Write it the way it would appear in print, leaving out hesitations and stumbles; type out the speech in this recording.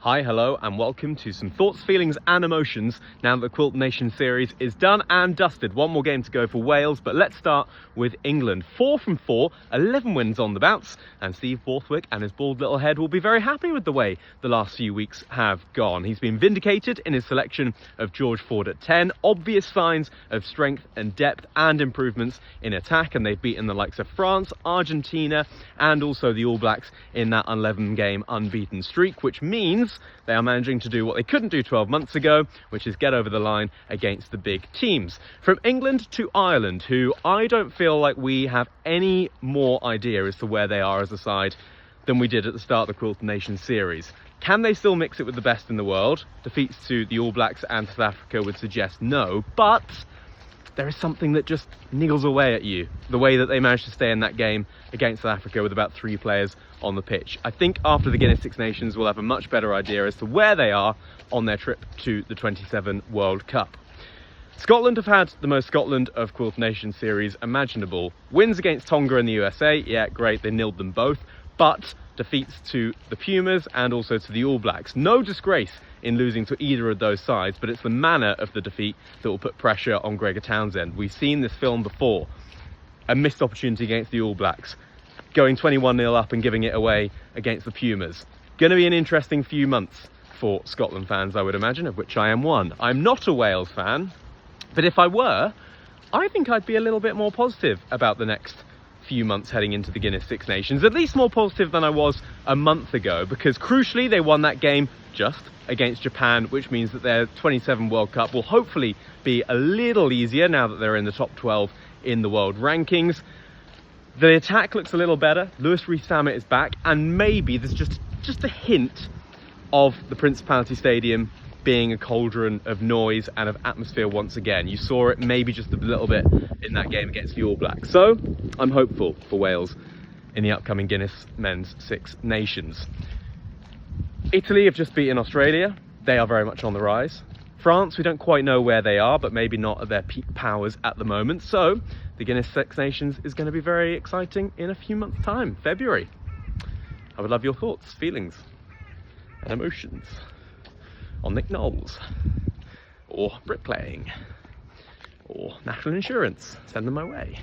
Hi, hello, and welcome to some thoughts, feelings and emotions now that the Quilted Nations series is done and dusted. One more game to go for Wales, but let's start with England. 4 from 4, 11 wins on the bounce, and Steve Borthwick and his bald little head will be very happy with the way the last few weeks have gone. He's been vindicated in his selection of George Ford at 10, obvious signs of strength and depth and improvements in attack, and they've beaten the likes of France, Argentina, and also the All Blacks in that 11-game unbeaten streak, which means they are managing to do what they couldn't do 12 months ago, which is get over the line against the big teams. From England to Ireland, who I don't feel like we have any more idea as to where they are as a side than we did at the start of the Quilted Nations series. Can they still mix it with the best in the world? Defeats to the All Blacks and South Africa would suggest no, but there is something that just niggles away at you. The way that they managed to stay in that game against South Africa with about 3 players on the pitch. I think after the Guinness Six Nations, we'll have a much better idea as to where they are on their trip to the 27 World Cup. Scotland have had the most Scotland of Quilted Nations series imaginable. Wins against Tonga and the USA, yeah, great, they nilled them both, but defeats to the Pumas and also to the All Blacks. No disgrace in losing to either of those sides, but it's the manner of the defeat that will put pressure on Gregor Townsend. We've seen this film before. A missed opportunity against the All Blacks, going 21-0 up and giving it away against the Pumas. Going to be an interesting few months for Scotland fans, I would imagine, of which I am one. I'm not a Wales fan, but if I were, I think I'd be a little bit more positive about the next few months heading into the Guinness Six Nations, at least more positive than I was a month ago, because crucially they won that game just against Japan, which means that their 27 World Cup will hopefully be a little easier now that they're in the top 12 in the world rankings. The attack looks a little better. Louis Rees-Zammit is back, and maybe there's just a hint of the Principality Stadium being a cauldron of noise and of atmosphere once again. You saw it maybe just a little bit in that game against the All Blacks. So I'm hopeful for Wales in the upcoming Guinness Men's Six Nations. Italy have just beaten Australia. They are very much on the rise. France, we don't quite know where they are, but maybe not at their peak powers at the moment. So the Guinness Six Nations is going to be very exciting in a few months' time, February. I would love your thoughts, feelings and emotions on Nick Knowles, or bricklaying, or national insurance. Send them my way.